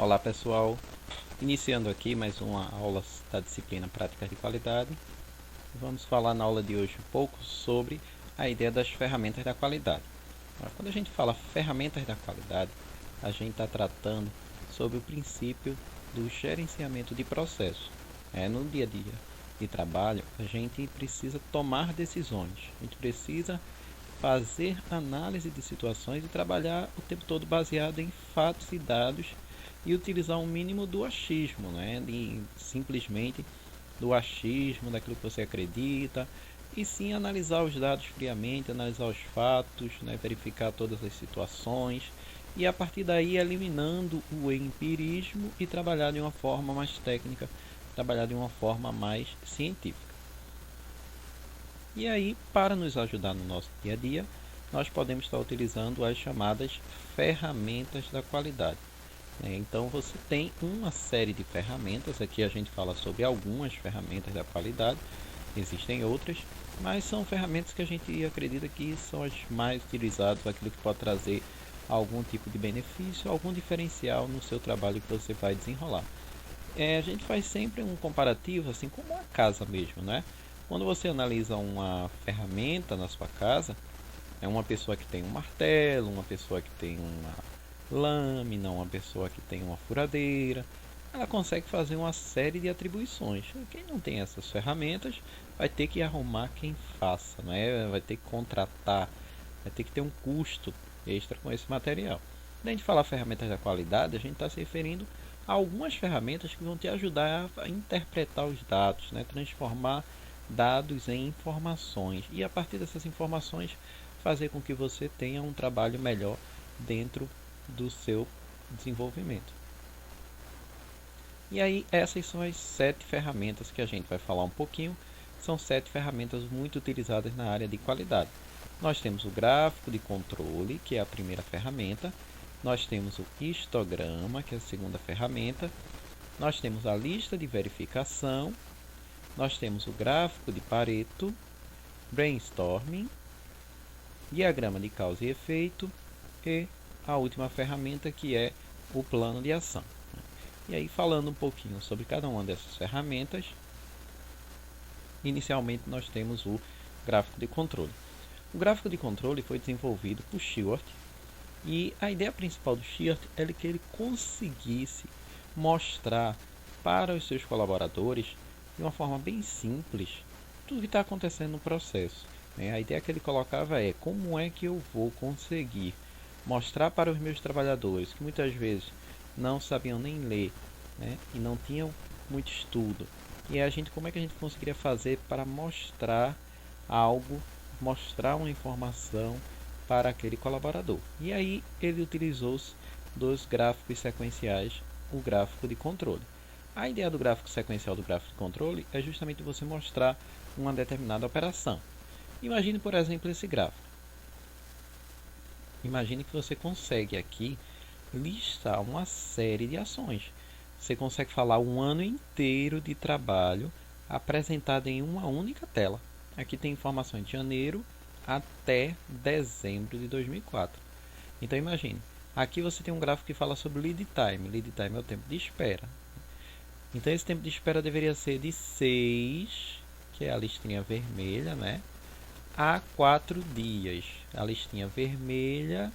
Olá pessoal, iniciando aqui mais uma aula da disciplina Práticas de Qualidade. Vamos falar na aula de hoje um pouco sobre a ideia das ferramentas da qualidade. Quando a gente fala ferramentas da qualidade, a gente está tratando sobre o princípio do gerenciamento de processos. No dia a dia de trabalho, a gente precisa tomar decisões, a gente precisa fazer análise de situações e trabalhar o tempo todo baseado em fatos e dados e utilizar um mínimo do achismo, de simplesmente do achismo, daquilo que você acredita, e sim analisar os dados friamente, analisar os fatos, verificar todas as situações e a partir daí eliminando o empirismo e trabalhar de uma forma mais técnica, trabalhar de uma forma mais científica. E aí, para nos ajudar no nosso dia a dia, nós podemos estar utilizando as chamadas ferramentas da qualidade. Então você tem uma série de ferramentas, aqui a gente fala sobre algumas ferramentas da qualidade, existem outras, mas são ferramentas que a gente acredita que são as mais utilizadas, aquilo que pode trazer algum tipo de benefício, algum diferencial no seu trabalho que você vai desenrolar. A gente faz sempre um comparativo, assim como a casa mesmo, Quando você analisa uma ferramenta na sua casa, é uma pessoa que tem um martelo, uma pessoa que tem uma lâmina, uma pessoa que tem uma furadeira, ela consegue fazer uma série de atribuições. Quem não tem essas ferramentas vai ter que arrumar quem faça, vai ter que contratar, vai ter que ter um custo extra com esse material. Quando a gente fala ferramentas da qualidade, a gente está se referindo a algumas ferramentas que vão te ajudar a interpretar os dados, transformar dados em informações e a partir dessas informações fazer com que você tenha um trabalho melhor dentro do seu desenvolvimento. E aí essas são as 7 ferramentas que a gente vai falar um pouquinho. São 7 ferramentas muito utilizadas na área de qualidade. Nós temos o gráfico de controle, que é a primeira ferramenta. Nós temos o histograma, que é a segunda ferramenta. Nós temos a lista de verificação. Nós temos o gráfico de Pareto, brainstorming, diagrama de causa e efeito e a última ferramenta, que é o plano de ação. E aí, falando um pouquinho sobre cada uma dessas ferramentas, inicialmente nós temos o gráfico de controle. O gráfico de controle foi desenvolvido por Stewart e a ideia principal do Stewart é que ele conseguisse mostrar para os seus colaboradores, de uma forma bem simples, tudo que está acontecendo no processo. A ideia que ele colocava é como é que eu vou conseguir mostrar para os meus trabalhadores, que muitas vezes não sabiam nem ler, e não tinham muito estudo, e como é que a gente conseguiria fazer para mostrar algo, mostrar uma informação para aquele colaborador. E aí ele utilizou-se dos gráficos sequenciais, o gráfico de controle. A ideia do gráfico sequencial do gráfico de controle é justamente você mostrar uma determinada operação. Imagine, por exemplo, esse gráfico. Imagine que você consegue aqui listar uma série de ações. Você consegue falar um ano inteiro de trabalho apresentado em uma única tela. Aqui tem informações de janeiro até dezembro de 2004. Então imagine, aqui você tem um gráfico que fala sobre lead time. Lead time é o tempo de espera. Então esse tempo de espera deveria ser de 6, que é a listinha vermelha, a 4 dias. A listinha vermelha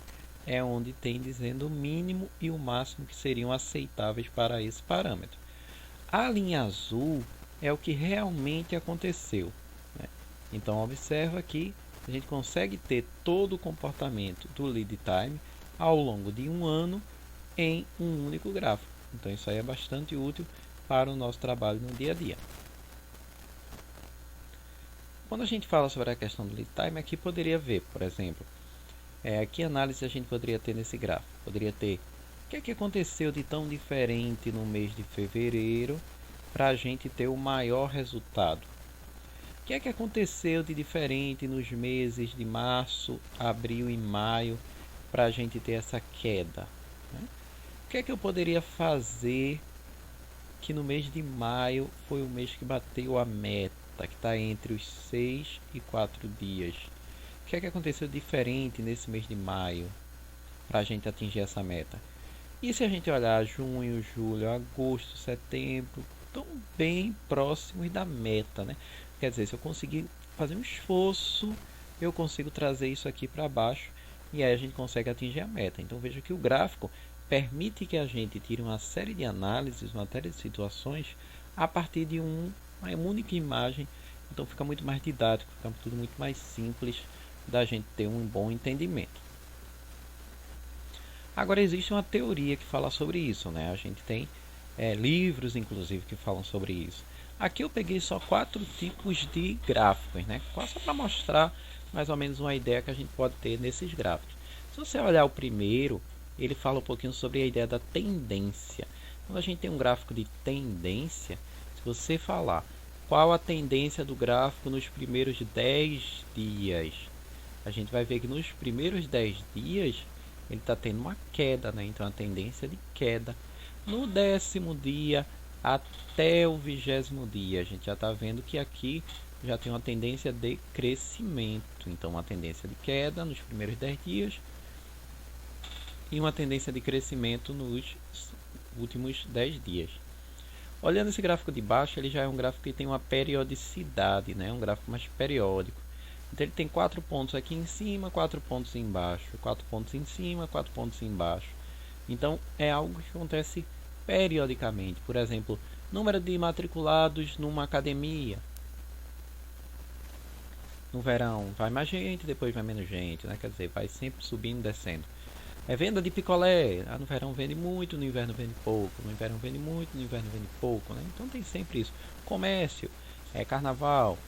é onde tem dizendo o mínimo e o máximo que seriam aceitáveis para esse parâmetro. A linha azul é o que realmente aconteceu. Então observa que a gente consegue ter todo o comportamento do lead time ao longo de um ano em um único gráfico. Então isso aí é bastante útil para o nosso trabalho no dia a dia. Quando a gente fala sobre a questão do lead time, aqui poderia ver, por exemplo, que análise a gente poderia ter nesse gráfico? Poderia ter o que aconteceu de tão diferente no mês de fevereiro para a gente ter o maior resultado. O que aconteceu de diferente nos meses de março, abril e maio para a gente ter essa queda? O que eu poderia fazer que no mês de maio foi o mês que bateu a meta, que está entre os 6 e 4 dias? O que aconteceu diferente nesse mês de maio para a gente atingir essa meta? E se a gente olhar junho, julho, agosto, setembro, estão bem próximos da meta, né? Quer dizer, se eu conseguir fazer um esforço, eu consigo trazer isso aqui para baixo e aí a gente consegue atingir a meta. Então veja que o gráfico permite que a gente tire uma série de análises, uma série de situações a partir de uma única imagem. Então fica muito mais didático, fica tudo muito mais simples da gente ter um bom entendimento. Agora existe uma teoria que fala sobre isso, né? A gente tem livros, inclusive, que falam sobre isso. Aqui eu peguei só 4 tipos de gráficos, né? Só para mostrar mais ou menos uma ideia que a gente pode ter nesses gráficos. Se você olhar o primeiro, ele fala um pouquinho sobre a ideia da tendência. Quando a gente tem um gráfico de tendência, se você falar qual a tendência do gráfico nos primeiros 10 dias, a gente vai ver que nos primeiros 10 dias ele está tendo uma queda, né? Então a tendência é de queda. No 10º dia até o 20º dia, a gente já está vendo que aqui já tem uma tendência de crescimento. Então uma tendência de queda nos primeiros 10 dias e uma tendência de crescimento nos últimos 10 dias. Olhando esse gráfico de baixo, ele já é um gráfico que tem uma periodicidade, né? Um gráfico mais periódico. Então ele tem 4 pontos aqui em cima, 4 pontos embaixo, 4 pontos em cima, 4 pontos embaixo. Então é algo que acontece periodicamente. Por exemplo, número de matriculados numa academia. No verão vai mais gente, depois vai menos gente, né? Quer dizer, vai sempre subindo e descendo. Venda de picolé. No verão vende muito, no inverno vende pouco. No inverno vende muito, no inverno vende pouco, né? Então tem sempre isso. Comércio, carnaval.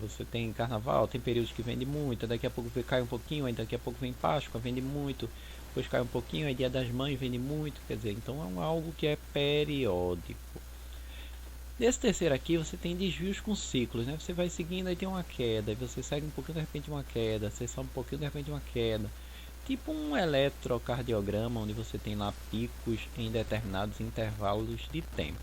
Você tem carnaval, tem períodos que vende muito, daqui a pouco cai um pouquinho, aí daqui a pouco vem Páscoa, vende muito, depois cai um pouquinho, aí Dia das Mães vende muito, quer dizer, então é algo que é periódico. Nesse terceiro aqui você tem desvios com ciclos, né? Você vai seguindo, aí tem uma queda, aí você segue um pouquinho, de repente uma queda, você sobe um pouquinho, de repente uma queda. Tipo um eletrocardiograma, onde você tem lá picos em determinados intervalos de tempo.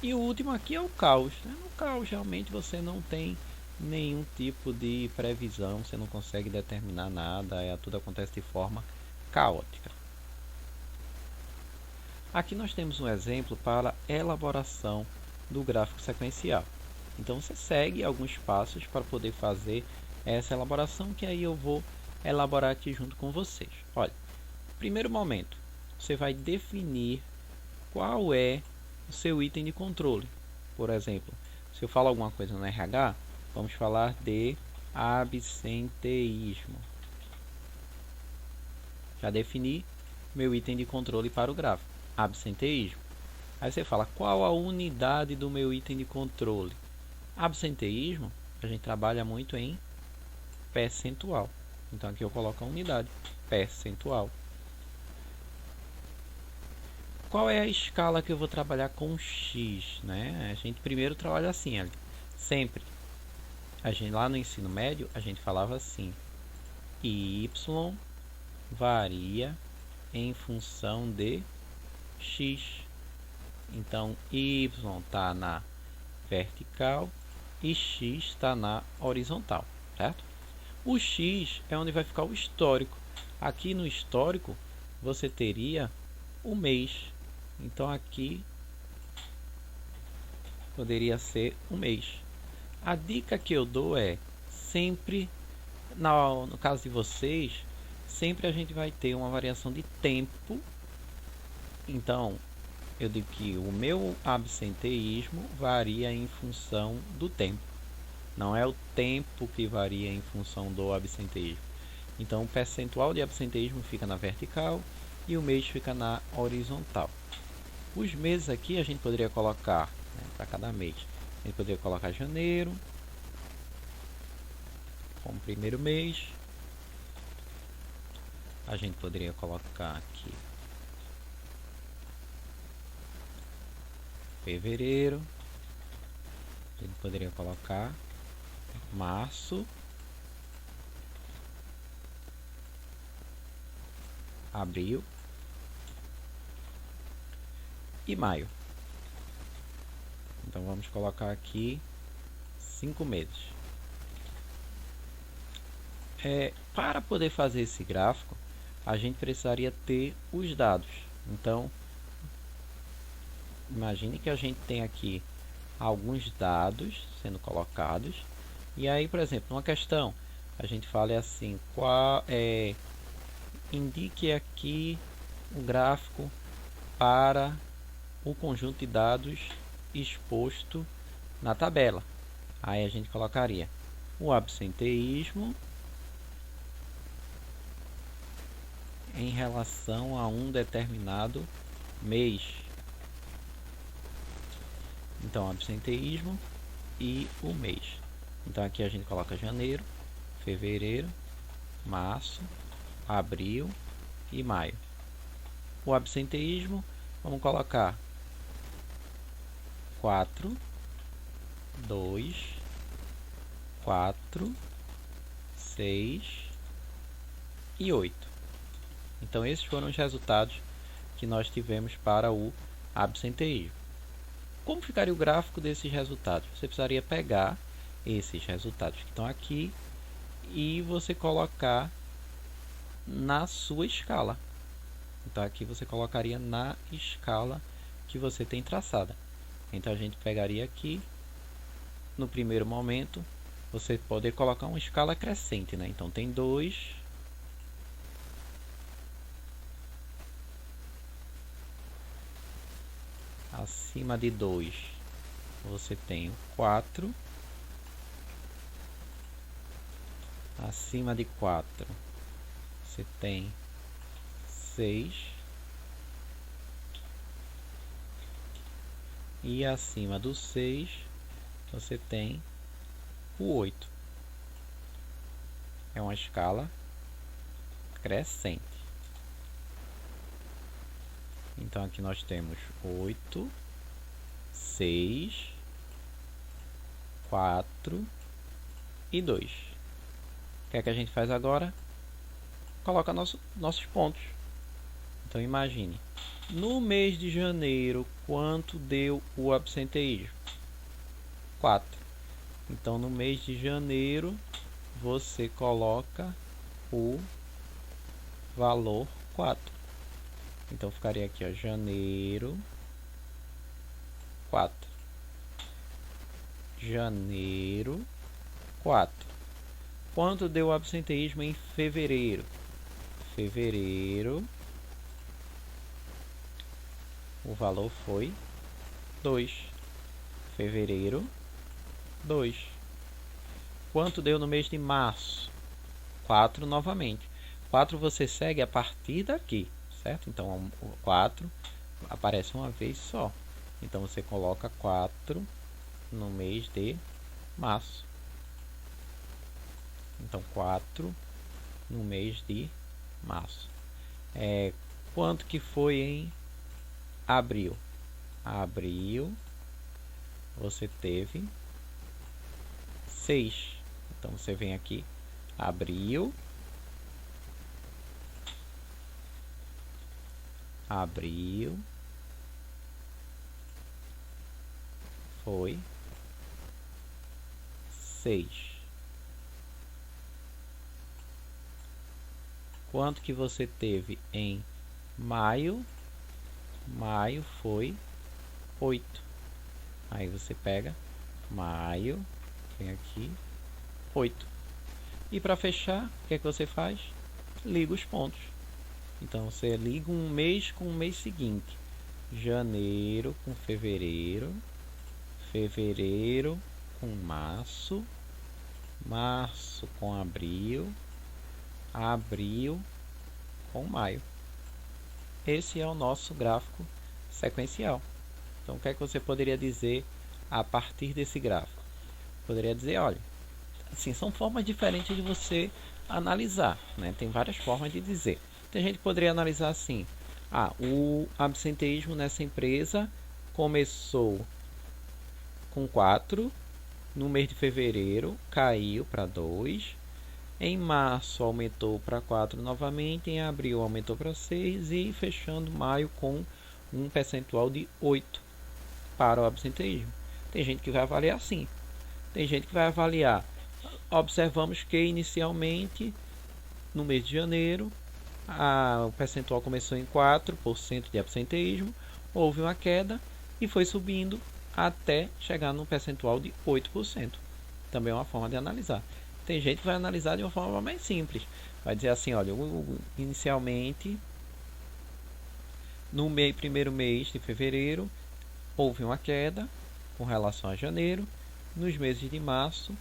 E o último aqui é o caos, né? No caos realmente você não tem nenhum tipo de previsão, você não consegue determinar nada, tudo acontece de forma caótica. Aqui nós temos um exemplo para elaboração do gráfico sequencial. Então você segue alguns passos para poder fazer essa elaboração, que aí eu vou elaborar aqui junto com vocês. Olha, primeiro momento, você vai definir qual é o seu item de controle. Por exemplo, se eu falo alguma coisa no RH, vamos falar de absenteísmo. Já defini meu item de controle para o gráfico, absenteísmo. Aí você fala, qual a unidade do meu item de controle? Absenteísmo, a gente trabalha muito em percentual. Então aqui eu coloco a unidade, percentual. Qual é a escala que eu vou trabalhar com X, né? A gente primeiro trabalha assim, sempre. A gente lá no ensino médio, a gente falava assim: Y varia em função de X. Então Y está na vertical e X está na horizontal, certo? O X é onde vai ficar o histórico. Aqui no histórico você teria o mês. Então aqui poderia ser um mês. A dica que eu dou é sempre, no caso de vocês, sempre a gente vai ter uma variação de tempo. Então eu digo que o meu absenteísmo varia em função do tempo. Não é o tempo que varia em função do absenteísmo. Então o percentual de absenteísmo fica na vertical e o mês fica na horizontal. Os meses aqui a gente poderia colocar, né, para cada mês, a gente poderia colocar janeiro como primeiro mês. A gente poderia colocar aqui fevereiro. A gente poderia colocar março, abril e maio. Então vamos colocar aqui 5 meses. Para poder fazer esse gráfico, a gente precisaria ter os dados. Então, imagine que a gente tem aqui alguns dados sendo colocados. E aí, por exemplo, numa questão, a gente fala assim, indique aqui o gráfico para o conjunto de dados exposto na tabela. Aí a gente colocaria o absenteísmo em relação a um determinado mês. Então, absenteísmo e o mês. Então, aqui a gente coloca janeiro, fevereiro, março, abril e maio. O absenteísmo, vamos colocar 4, 2, 4, 6 e 8. Então, esses foram os resultados que nós tivemos para o absenteísmo. Como ficaria o gráfico desses resultados? Você precisaria pegar esses resultados que estão aqui e você colocar na sua escala. Então aqui você colocaria na escala que você tem traçada. Então a gente pegaria aqui, no primeiro momento, você pode colocar uma escala crescente, né? Então tem 2, acima de 2 você tem 4, acima de 4 você tem 6 e acima do 6 você tem o 8. É uma escala crescente. Então aqui nós temos 8, 6, 4 e 2. O que é que a gente faz agora? Coloca nossos pontos. Então imagine, no mês de janeiro, quanto deu o absenteísmo? 4. Então no mês de janeiro, você coloca o valor 4. Então ficaria aqui, ó, janeiro 4. Janeiro 4. Quanto deu o absenteísmo em fevereiro? Fevereiro, o valor foi 2. Fevereiro, 2. Quanto deu no mês de março? 4 novamente. 4 você segue a partir daqui, certo? Então, o 4 aparece uma vez só. Então, você coloca 4 no mês de março. Então, 4 no mês de março. Quanto que foi em abril? Abril, você teve 6. Então, você vem aqui, abril, foi 6. Quanto que você teve em maio? Maio foi 8. Aí você pega maio, vem aqui, 8. E para fechar, o que é que você faz? Liga os pontos. Então você liga um mês com o mês seguinte. Janeiro com fevereiro, fevereiro com março, março com abril, abril com maio. Esse é o nosso gráfico sequencial. Então, o que é que você poderia dizer a partir desse gráfico? Poderia dizer, olha, assim, são formas diferentes de você analisar, né? Tem várias formas de dizer. Tem gente que poderia analisar assim, o absenteísmo nessa empresa começou com 4, no mês de fevereiro caiu para 2, em março aumentou para 4 novamente, em abril aumentou para 6 e fechando maio com um percentual de 8 para o absenteísmo. Tem gente que vai avaliar assim. Tem gente que vai avaliar. Observamos que inicialmente no mês de janeiro o percentual começou em 4% de absenteísmo, houve uma queda e foi subindo até chegar no percentual de 8%. Também é uma forma de analisar. Tem gente que vai analisar de uma forma mais simples. Vai dizer assim, olha, inicialmente, no primeiro mês de fevereiro, houve uma queda com relação a janeiro. Nos meses de março,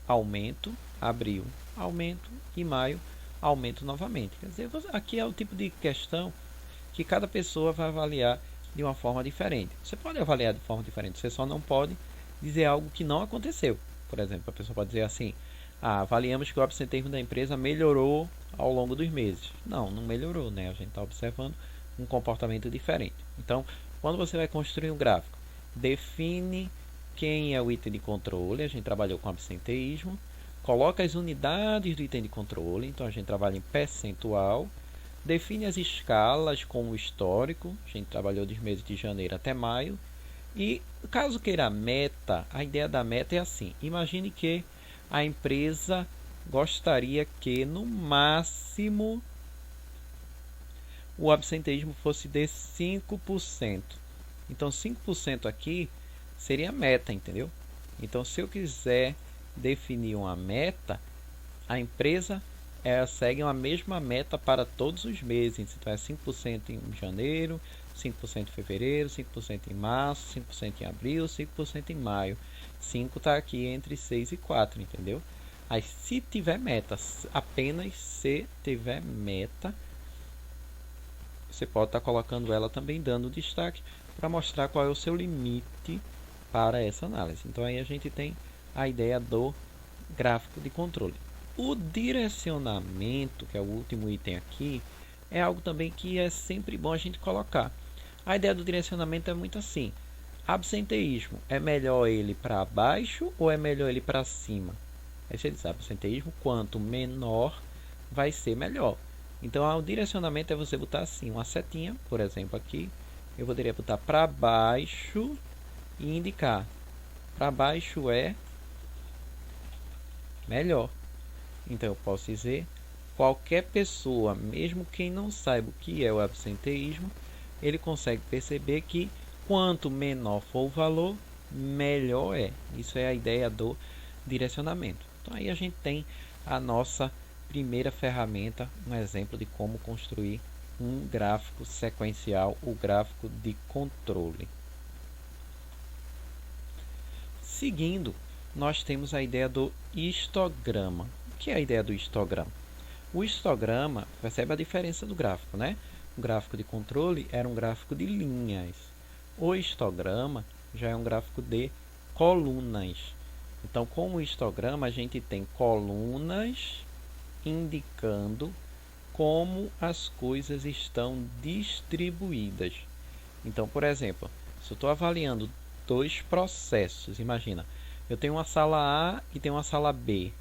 aumento, abril, aumento e maio, aumento novamente. Quer dizer, aqui é o tipo de questão que cada pessoa vai avaliar de uma forma diferente. Você pode avaliar de forma diferente, você só não pode dizer algo que não aconteceu. Por exemplo, a pessoa pode dizer assim, avaliamos que o absenteísmo da empresa melhorou ao longo dos meses. Não melhorou, né? A gente está observando um comportamento diferente. Então, quando você vai construir um gráfico, define quem é o item de controle, a gente trabalhou com absenteísmo, coloca as unidades do item de controle, então a gente trabalha em percentual, define as escalas com o histórico, a gente trabalhou dos meses de janeiro até maio, e caso queira a meta, a ideia da meta é assim, imagine que a empresa gostaria que no máximo o absenteísmo fosse de 5%. Então 5% aqui seria a meta, entendeu? Então se eu quiser definir uma meta, a empresa segue a mesma meta para todos os meses. Então é 5% em janeiro, 5% em fevereiro, 5% em março, 5% em abril, 5% em maio. 5 está aqui entre 6 e 4, entendeu? Aí se tiver meta, apenas se tiver meta, você pode estar colocando ela também dando destaque para mostrar qual é o seu limite para essa análise. Então aí a gente tem a ideia do gráfico de controle. O direcionamento, que é o último item aqui, é algo também que é sempre bom a gente colocar. A ideia do direcionamento é muito assim. Absenteísmo, é melhor ele para baixo ou é melhor ele para cima? Aí você diz, absenteísmo, quanto menor vai ser melhor. Então o direcionamento é você botar assim, uma setinha, por exemplo aqui, eu poderia botar para baixo e indicar. Para baixo é melhor. Então eu posso dizer, qualquer pessoa, mesmo quem não saiba o que é o absenteísmo, ele consegue perceber que quanto menor for o valor, melhor é. Isso é a ideia do direcionamento. Então aí a gente tem a nossa primeira ferramenta, um exemplo de como construir um gráfico sequencial, o gráfico de controle. Seguindo, nós temos a ideia do histograma. O que é a ideia do histograma? O histograma, percebe a diferença do gráfico, né? O gráfico de controle era um gráfico de linhas. O histograma já é um gráfico de colunas. Então, com o histograma, a gente tem colunas indicando como as coisas estão distribuídas. Então, por exemplo, se eu estou avaliando dois processos, imagina, eu tenho uma sala A e tenho uma sala B.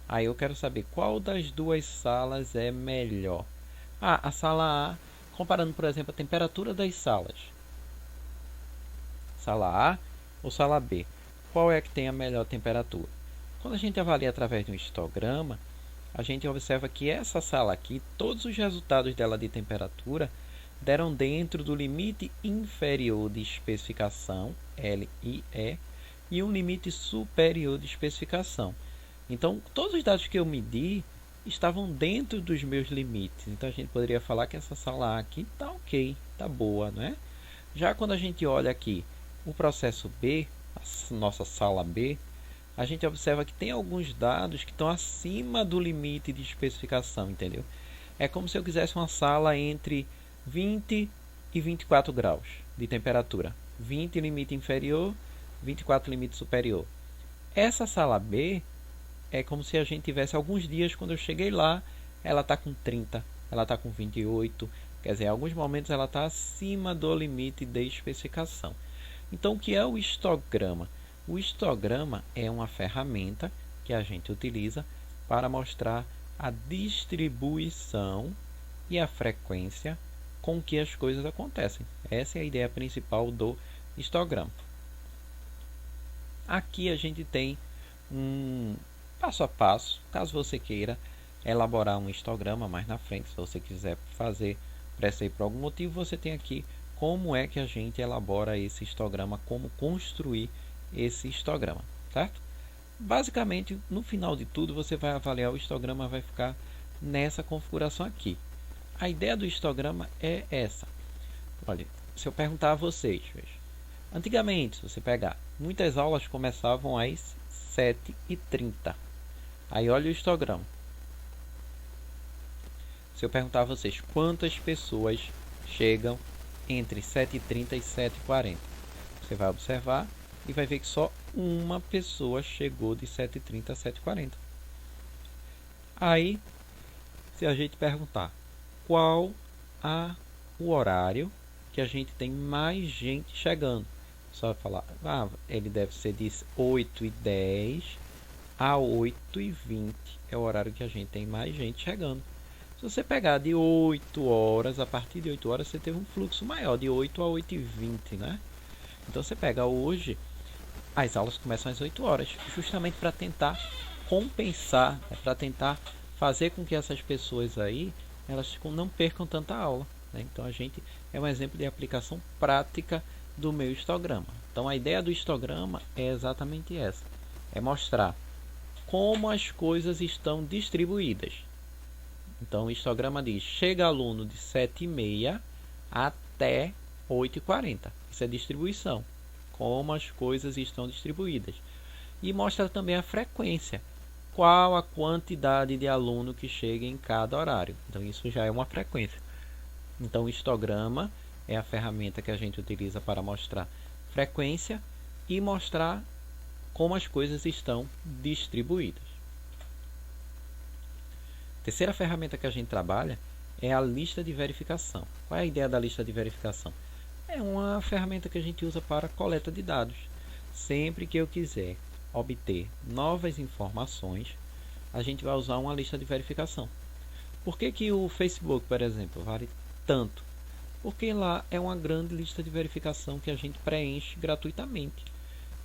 Aí eu quero saber qual das duas salas é melhor. A sala A, comparando, por exemplo, a temperatura das salas. Sala A ou sala B? Qual é que tem a melhor temperatura? Quando a gente avalia através de um histograma, a gente observa que essa sala aqui, todos os resultados dela de temperatura deram dentro do limite inferior de especificação, LIE, e um limite superior de especificação. Então, todos os dados que eu medi estavam dentro dos meus limites. Então, a gente poderia falar que essa sala aqui está ok, está boa, não é? Já quando a gente olha aqui o processo B, a nossa sala B, a gente observa que tem alguns dados que estão acima do limite de especificação, entendeu? É como se eu quisesse uma sala entre 20 e 24 graus de temperatura. 20 limite inferior, 24 limite superior. Essa sala B é como se a gente tivesse alguns dias, quando eu cheguei lá, ela está com 30, ela está com 28, quer dizer, em alguns momentos ela está acima do limite de especificação. Então, o que é o histograma? O histograma é uma ferramenta que a gente utiliza para mostrar a distribuição e a frequência com que as coisas acontecem. Essa é a ideia principal do histograma. Aqui a gente tem um passo a passo, caso você queira elaborar um histograma mais na frente, se você quiser fazer pressa aí por algum motivo, você tem aqui como é que a gente elabora esse histograma, como construir esse histograma, certo? Basicamente, no final de tudo, você vai avaliar o histograma, vai ficar nessa configuração aqui. A ideia do histograma é essa. Olha, se eu perguntar a vocês, veja, antigamente, se você pegar, muitas aulas começavam às 7h30. Aí olha o histograma. Se eu perguntar a vocês quantas pessoas chegam entre 7h30 e 7h40, você vai observar e vai ver que só uma pessoa chegou de 7h30 a 7h40. Aí, se a gente perguntar qual o horário que a gente tem mais gente chegando, só falar, ele deve ser de 8h10 a 8h20, é o horário que a gente tem mais gente chegando. Se você pegar de 8 horas, a partir de 8 horas você teve um fluxo maior, de 8 a 8h20, né? Então você pega hoje, as aulas começam às 8 horas, justamente para tentar compensar, para tentar fazer com que essas pessoas aí, elas não percam tanta aula, né? Então a gente é um exemplo de aplicação prática do meu histograma. Então a ideia do histograma é exatamente essa, é mostrar como as coisas estão distribuídas. Então o histograma diz, chega aluno de 7h30 até 8h40. Isso é distribuição, como as coisas estão distribuídas. E mostra também a frequência, qual a quantidade de aluno que chega em cada horário. Então isso já é uma frequência. Então o histograma é a ferramenta que a gente utiliza para mostrar frequência e mostrar como as coisas estão distribuídas. A terceira ferramenta que a gente trabalha é a lista de verificação. Qual é a ideia da lista de verificação? É uma ferramenta que a gente usa para coleta de dados. Sempre que eu quiser obter novas informações, a gente vai usar uma lista de verificação. Por que o Facebook, por exemplo, vale tanto? Porque lá é uma grande lista de verificação que a gente preenche gratuitamente.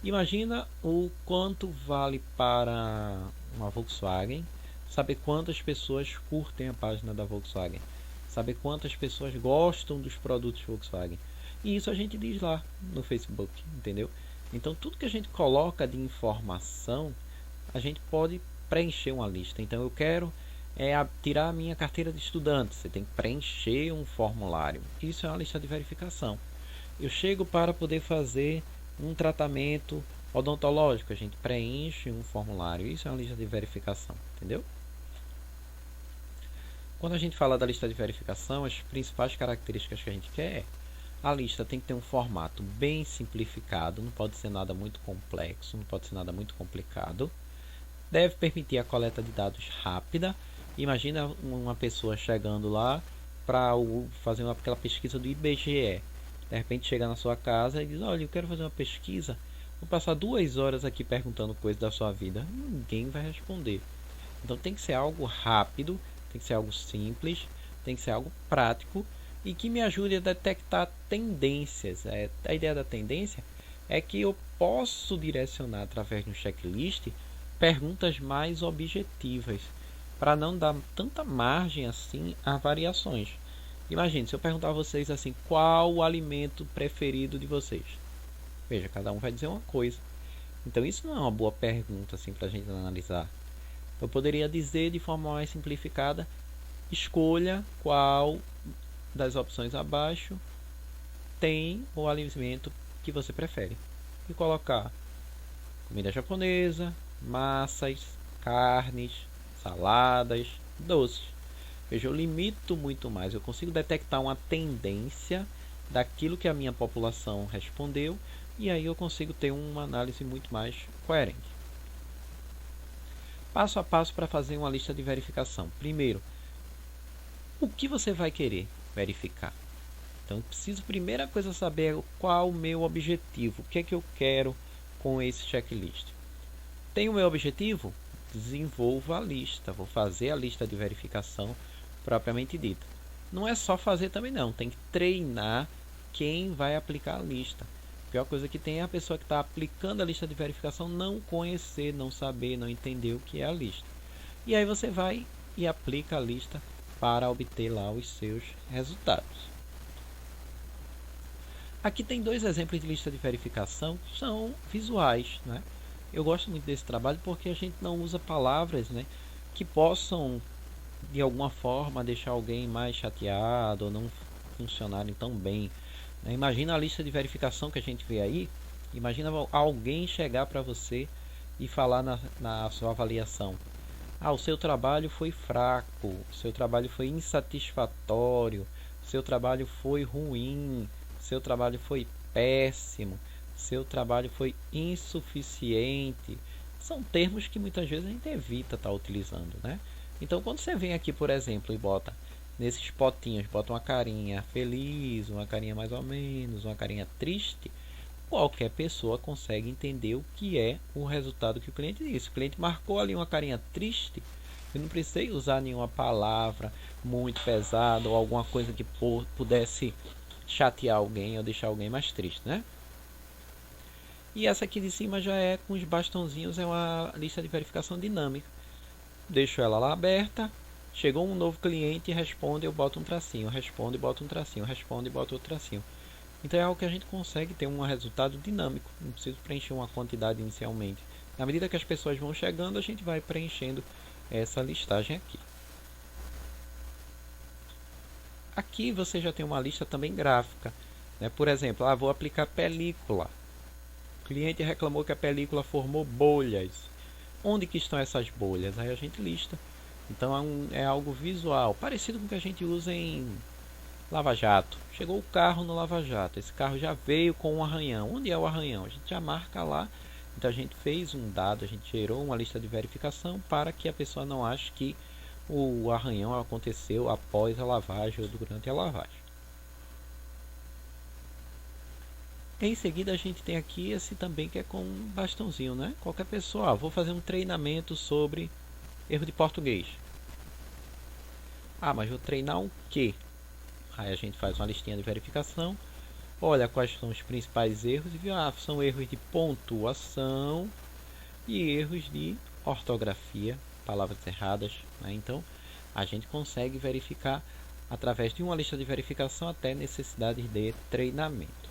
Imagina o quanto vale para uma Volkswagen saber quantas pessoas curtem a página da Volkswagen, saber quantas pessoas gostam dos produtos Volkswagen. E isso a gente diz lá no Facebook, entendeu? Então tudo que a gente coloca de informação, a gente pode preencher uma lista. Então eu quero tirar a minha carteira de estudante, você tem que preencher um formulário. Isso é uma lista de verificação. Eu chego para poder fazer um tratamento odontológico, a gente preenche um formulário. Isso é uma lista de verificação, entendeu? Quando a gente fala da lista de verificação, as principais características que a gente quer é: a lista tem que ter um formato bem simplificado, não pode ser nada muito complexo, não pode ser nada muito complicado. Deve permitir a coleta de dados rápida. Imagina uma pessoa chegando lá para fazer aquela pesquisa do IBGE. De repente chega na sua casa e diz: olha, eu quero fazer uma pesquisa, vou passar 2 horas aqui perguntando coisas da sua vida. Ninguém vai responder. Então tem que ser algo rápido, tem que ser algo simples, tem que ser algo prático e que me ajude a detectar tendências. A ideia da tendência é que eu posso direcionar através de um checklist perguntas mais objetivas, para não dar tanta margem assim a variações. Imagine, se eu perguntar a vocês assim, qual o alimento preferido de vocês? Veja, cada um vai dizer uma coisa. Então isso não é uma boa pergunta assim para a gente analisar. Eu poderia dizer de forma mais simplificada: escolha qual das opções abaixo tem o alimento que você prefere. E colocar comida japonesa, massas, carnes, saladas, doces. Veja, eu limito muito mais. Eu consigo detectar uma tendência daquilo que a minha população respondeu e aí eu consigo ter uma análise muito mais coerente. Passo a passo para fazer uma lista de verificação. Primeiro, o que você vai querer verificar? Então, eu preciso, primeira coisa, saber qual o meu objetivo. O que é que eu quero com esse checklist? Tenho o meu objetivo? Desenvolva a lista. Vou fazer a lista de verificação propriamente dita. Não é só fazer também não. Tem que treinar quem vai aplicar a lista. A pior coisa que tem é a pessoa que está aplicando a lista de verificação não conhecer, não saber, não entender o que é a lista. E aí você vai e aplica a lista para obter lá os seus resultados. Aqui tem dois exemplos de lista de verificação que são visuais, né? Eu gosto muito desse trabalho porque a gente não usa palavras, né, que possam de alguma forma deixar alguém mais chateado ou não funcionarem tão bem, né? Imagina a lista de verificação que a gente vê aí. Imagina alguém chegar para você e falar na sua avaliação: ah, o seu trabalho foi fraco, o seu trabalho foi insatisfatório, o seu trabalho foi ruim, seu trabalho foi péssimo, seu trabalho foi insuficiente. São termos que muitas vezes a gente evita estar utilizando, né? Então, quando você vem aqui, por exemplo, e bota nesses potinhos, bota uma carinha feliz, uma carinha mais ou menos, uma carinha triste, qualquer pessoa consegue entender o que é o resultado que o cliente disse. O cliente marcou ali uma carinha triste, eu não precisei usar nenhuma palavra muito pesada ou alguma coisa que pudesse chatear alguém ou deixar alguém mais triste, né? E essa aqui de cima já é com os bastãozinhos, é uma lista de verificação dinâmica. Deixo ela lá aberta, chegou um novo cliente, responde, eu boto um tracinho, responde, boto um tracinho, responde, boto outro tracinho. Então é algo que a gente consegue ter um resultado dinâmico, não preciso preencher uma quantidade inicialmente. Na medida que as pessoas vão chegando, a gente vai preenchendo essa listagem aqui. Aqui você já tem uma lista também gráfica, né? Por exemplo, vou aplicar película. O cliente reclamou que a película formou bolhas. Onde que estão essas bolhas? Aí a gente lista. Então é algo visual, parecido com o que a gente usa em Lava Jato. Chegou o carro no Lava Jato. Esse carro já veio com um arranhão. Onde é o arranhão? A gente já marca lá. Então a gente fez um dado, a gente gerou uma lista de verificação para que a pessoa não ache que o arranhão aconteceu após a lavagem ou durante a lavagem. Em seguida a gente tem aqui esse também que é com um bastãozinho, né? Qualquer pessoa, vou fazer um treinamento sobre erro de português. Mas vou treinar o quê? Aí a gente faz uma listinha de verificação, olha quais são os principais erros e vê, são erros de pontuação e erros de ortografia, palavras erradas, né? Então a gente consegue verificar através de uma lista de verificação até necessidades de treinamento.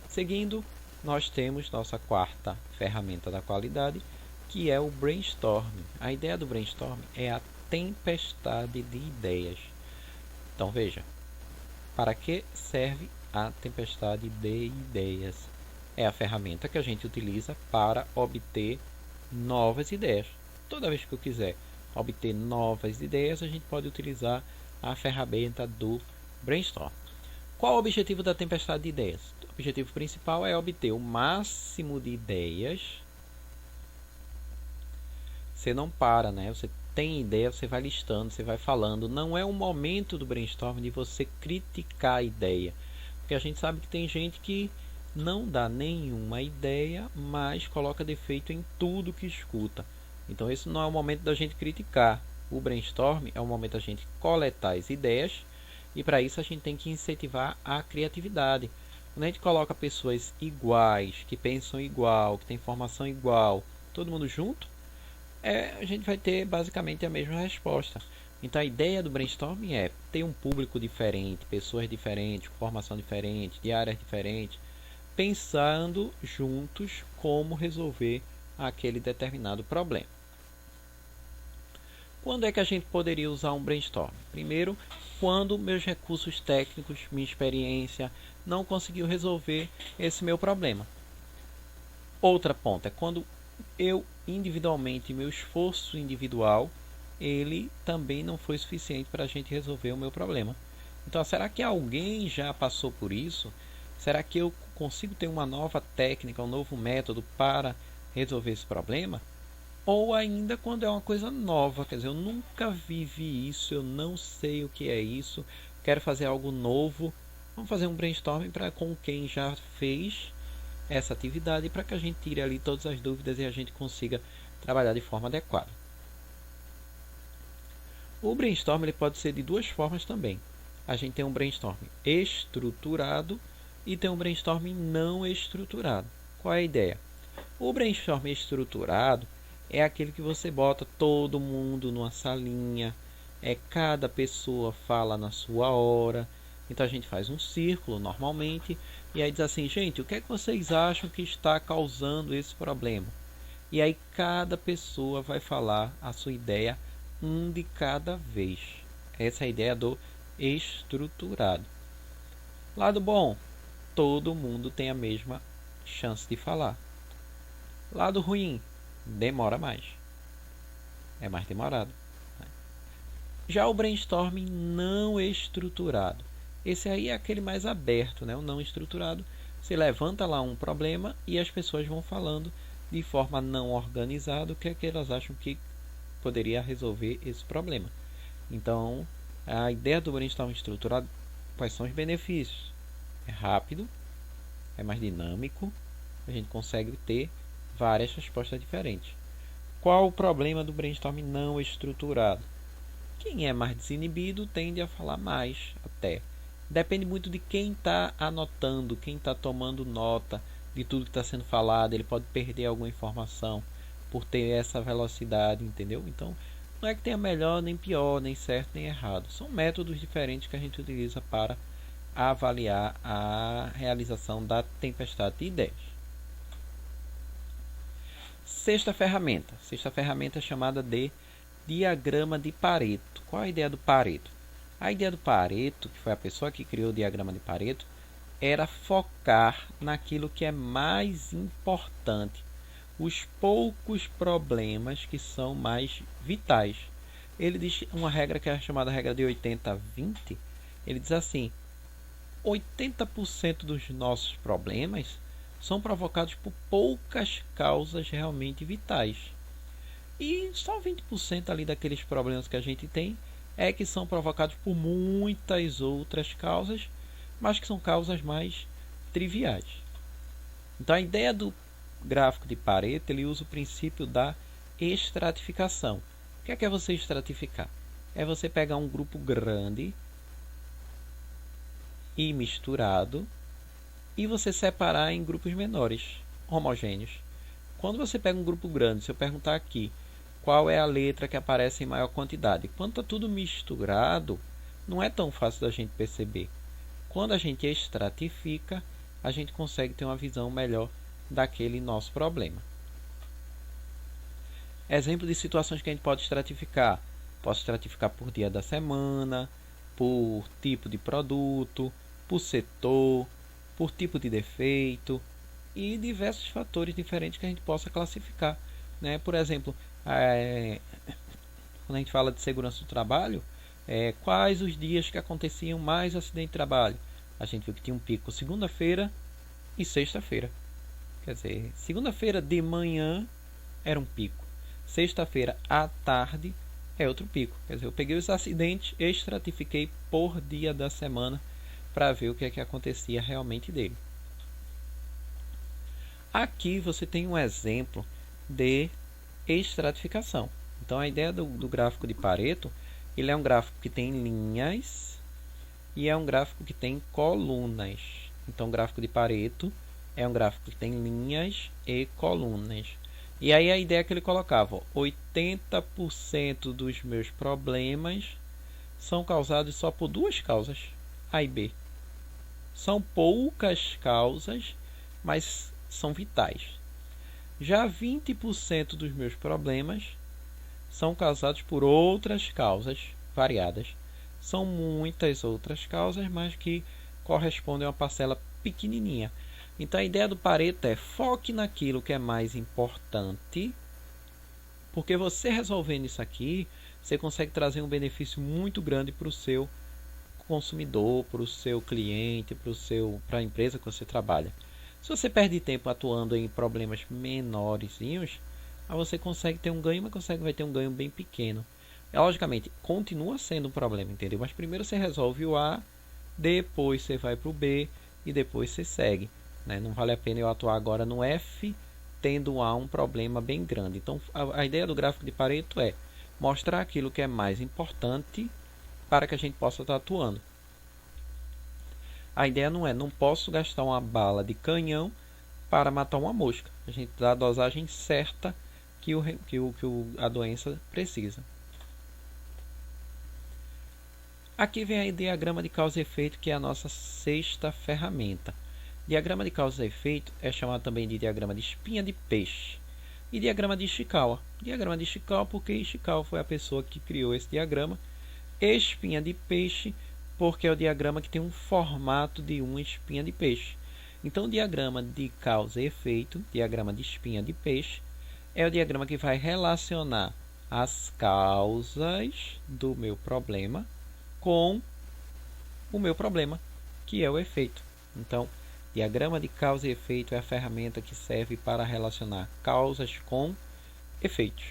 Seguindo, nós temos nossa quarta ferramenta da qualidade, que é o brainstorming. A ideia do brainstorming é a tempestade de ideias. Então veja, para que serve a tempestade de ideias? É a ferramenta que a gente utiliza para obter novas ideias. Toda vez que eu quiser obter novas ideias, a gente pode utilizar a ferramenta do brainstorm. Qual o objetivo da tempestade de ideias? O objetivo principal é obter o máximo de ideias. Você não para, né? Você tem ideia, você vai listando, você vai falando. Não é o momento do brainstorm de você criticar a ideia. Porque a gente sabe que tem gente que não dá nenhuma ideia, mas coloca defeito em tudo que escuta. Então esse não é o momento da gente criticar. O brainstorm é o momento da gente coletar as ideias. E para isso a gente tem que incentivar a criatividade. Quando a gente coloca pessoas iguais, que pensam igual, que têm formação igual, todo mundo junto, a gente vai ter basicamente a mesma resposta. Então a ideia do brainstorming é ter um público diferente, pessoas diferentes, formação diferente, de áreas diferentes, pensando juntos como resolver aquele determinado problema. Quando é que a gente poderia usar um brainstorm? Primeiro, quando meus recursos técnicos, minha experiência, não conseguiu resolver esse meu problema. Outra ponta é quando eu individualmente, meu esforço individual, ele também não foi suficiente para a gente resolver o meu problema. Então, será que alguém já passou por isso? Será que eu consigo ter uma nova técnica, um novo método para resolver esse problema? Ou ainda quando é uma coisa nova, quer dizer, eu nunca vivi isso, eu não sei o que é isso, quero fazer algo novo. Vamos fazer um brainstorming com quem já fez essa atividade para que a gente tire ali todas as dúvidas e a gente consiga trabalhar de forma adequada. O brainstorm ele pode ser de duas formas também. A gente tem um brainstorm estruturado e tem um brainstorm não estruturado. Qual é a ideia? O brainstorm estruturado é aquele que você bota todo mundo numa salinha, cada pessoa fala na sua hora. Então a gente faz um círculo normalmente e aí diz assim, gente, o que é que vocês acham que está causando esse problema? E aí cada pessoa vai falar a sua ideia, um de cada vez. Essa é a ideia do estruturado. Lado bom, todo mundo tem a mesma chance de falar. Lado ruim, demora mais. É mais demorado. Já o brainstorming não estruturado. Esse aí é aquele mais aberto, né? O não estruturado. Você levanta lá um problema e as pessoas vão falando de forma não organizada o que é que elas acham que poderia resolver esse problema. Então, a ideia do brainstorming estruturado, quais são os benefícios? É rápido, é mais dinâmico, a gente consegue ter várias respostas diferentes. Qual o problema do brainstorming não estruturado? Quem é mais desinibido tende a falar mais até. Depende muito de quem está anotando, quem está tomando nota de tudo que está sendo falado. Ele pode perder alguma informação por ter essa velocidade, entendeu? Então, não é que tenha melhor, nem pior, nem certo, nem errado. São métodos diferentes que a gente utiliza para avaliar a realização da tempestade de ideias. Sexta ferramenta é chamada de diagrama de Pareto. Qual a ideia do Pareto? A ideia do Pareto, que foi a pessoa que criou o diagrama de Pareto, era focar naquilo que é mais importante, os poucos problemas que são mais vitais. Ele diz uma regra que é chamada regra de 80-20. Ele diz assim: 80% dos nossos problemas são provocados por poucas causas realmente vitais. E só 20% ali daqueles problemas que a gente tem é que são provocados por muitas outras causas, mas que são causas mais triviais. Então a ideia do gráfico de Pareto, ele usa o princípio da estratificação. O que é você estratificar? É você pegar um grupo grande e misturado e você separar em grupos menores, homogêneos. Quando você pega um grupo grande, se eu perguntar aqui qual é a letra que aparece em maior quantidade, quando está tudo misturado, não é tão fácil da gente perceber. Quando a gente estratifica, a gente consegue ter uma visão melhor daquele nosso problema. Exemplo de situações que a gente pode estratificar. Posso estratificar por dia da semana, por tipo de produto, por setor, por tipo de defeito e diversos fatores diferentes que a gente possa classificar, né? Por exemplo, quando a gente fala de segurança do trabalho, quais os dias que aconteciam mais acidente de trabalho? A gente viu que tinha um pico segunda-feira e sexta-feira. Quer dizer, segunda-feira de manhã era um pico, sexta-feira à tarde é outro pico. Quer dizer, eu peguei os acidentes e estratifiquei por dia da semana para ver o que é que acontecia realmente dele. Aqui você tem um exemplo de estratificação. Então a ideia do gráfico de Pareto, ele é um gráfico que tem linhas e é um gráfico que tem colunas. Então o gráfico de Pareto é um gráfico que tem linhas e colunas. E aí a ideia que ele colocava, 80% dos meus problemas são causados só por duas causas, A e B. São poucas causas, mas são vitais. Já 20% dos meus problemas são causados por outras causas variadas. São muitas outras causas, mas que correspondem a uma parcela pequenininha. Então a ideia do Pareto é foque naquilo que é mais importante, porque você resolvendo isso aqui, você consegue trazer um benefício muito grande para o seu consumidor, para o seu cliente, para a empresa que você trabalha. Se você perde tempo atuando em problemas menorzinhos, aí você consegue ter um ganho, mas vai ter um ganho bem pequeno. Logicamente, continua sendo um problema, entendeu? Mas primeiro você resolve o A, depois você vai para o B e depois você segue. Né? Não vale a pena eu atuar agora no F, tendo A um problema bem grande. Então, a ideia do gráfico de Pareto é mostrar aquilo que é mais importante para que a gente possa estar atuando. A ideia não posso gastar uma bala de canhão para matar uma mosca. A gente dá a dosagem certa que a doença precisa. Aqui vem o diagrama de causa e efeito, que é a nossa sexta ferramenta. Diagrama de causa e efeito é chamado também de diagrama de espinha de peixe e diagrama de Ishikawa. Diagrama de Ishikawa porque Ishikawa foi a pessoa que criou esse diagrama. Espinha de peixe porque é o diagrama que tem um formato de uma espinha de peixe. Então, o diagrama de causa e efeito, diagrama de espinha de peixe, é o diagrama que vai relacionar as causas do meu problema com o meu problema, que é o efeito. Então, diagrama de causa e efeito é a ferramenta que serve para relacionar causas com efeitos.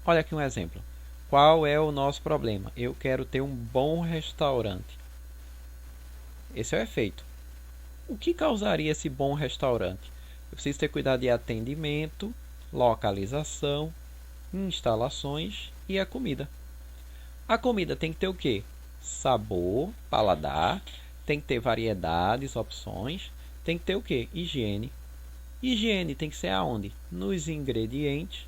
Olha aqui um exemplo. Qual é o nosso problema? Eu quero ter um bom restaurante. Esse é o efeito. O que causaria esse bom restaurante? Eu preciso ter cuidado de atendimento, localização, instalações e a comida. A comida tem que ter o quê? Sabor, paladar, tem que ter variedades, opções, tem que ter o quê? Higiene. Higiene tem que ser aonde? Nos ingredientes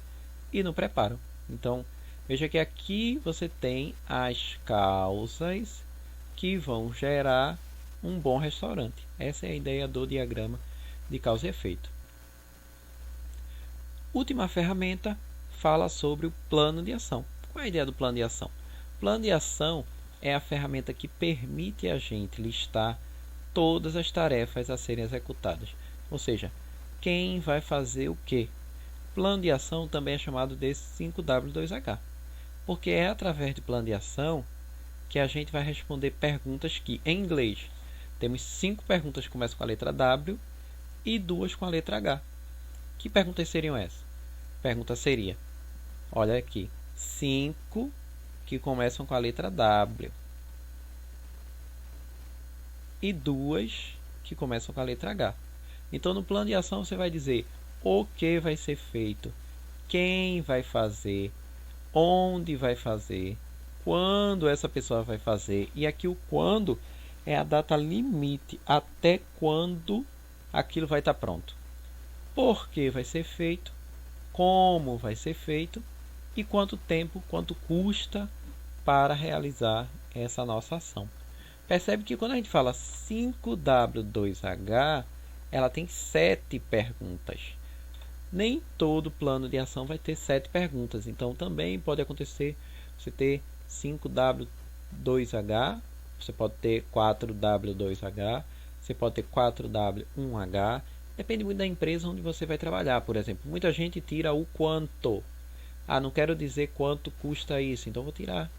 e no preparo. Então, veja que aqui você tem as causas que vão gerar um bom restaurante. Essa é a ideia do diagrama de causa e efeito. Última ferramenta fala sobre o plano de ação. Qual é a ideia do plano de ação? O plano de ação é a ferramenta que permite a gente listar todas as tarefas a serem executadas. Ou seja, quem vai fazer o quê? Plano de ação também é chamado de 5W2H, porque é através do plano de ação que a gente vai responder perguntas que, em inglês, temos 5 perguntas que começam com a letra W e 2 com a letra H. Que perguntas seriam essas? Pergunta seria, olha aqui, 5 que começam com a letra W e 2 que começam com a letra H. Então, no plano de ação, você vai dizer o que vai ser feito, quem vai fazer, onde vai fazer, quando essa pessoa vai fazer. E aqui o quando é a data limite, até quando aquilo vai estar pronto. Por que vai ser feito, como vai ser feito e quanto tempo, quanto custa para realizar essa nossa ação. Percebe que quando a gente fala 5W2H, ela tem 7 perguntas. Nem todo plano de ação vai ter 7 perguntas. Então, também pode acontecer você ter 5W2H, você pode ter 4W2H, você pode ter 4W1H. Depende muito da empresa onde você vai trabalhar. Por exemplo, muita gente tira o quanto. Ah, não quero dizer quanto custa isso, então vou tirar.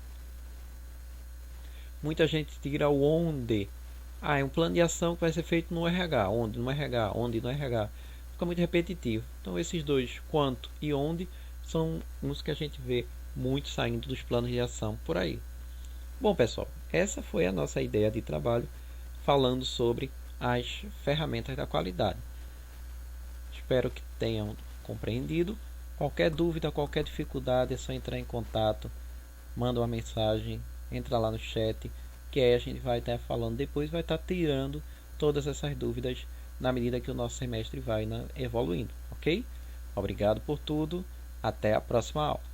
Muita gente tira o onde. Ah, é um plano de ação que vai ser feito no RH. Onde? No RH. Onde? No RH. Fica muito repetitivo. Então, esses dois, quanto e onde, são uns que a gente vê muito saindo dos planos de ação por aí. Bom, pessoal, essa foi a nossa ideia de trabalho falando sobre as ferramentas da qualidade. Espero que tenham compreendido. Qualquer dúvida, qualquer dificuldade, é só entrar em contato, manda uma mensagem, entra lá no chat, que aí a gente vai estar falando depois, vai estar tirando todas essas dúvidas na medida que o nosso semestre vai evoluindo, ok? Obrigado por tudo, até a próxima aula.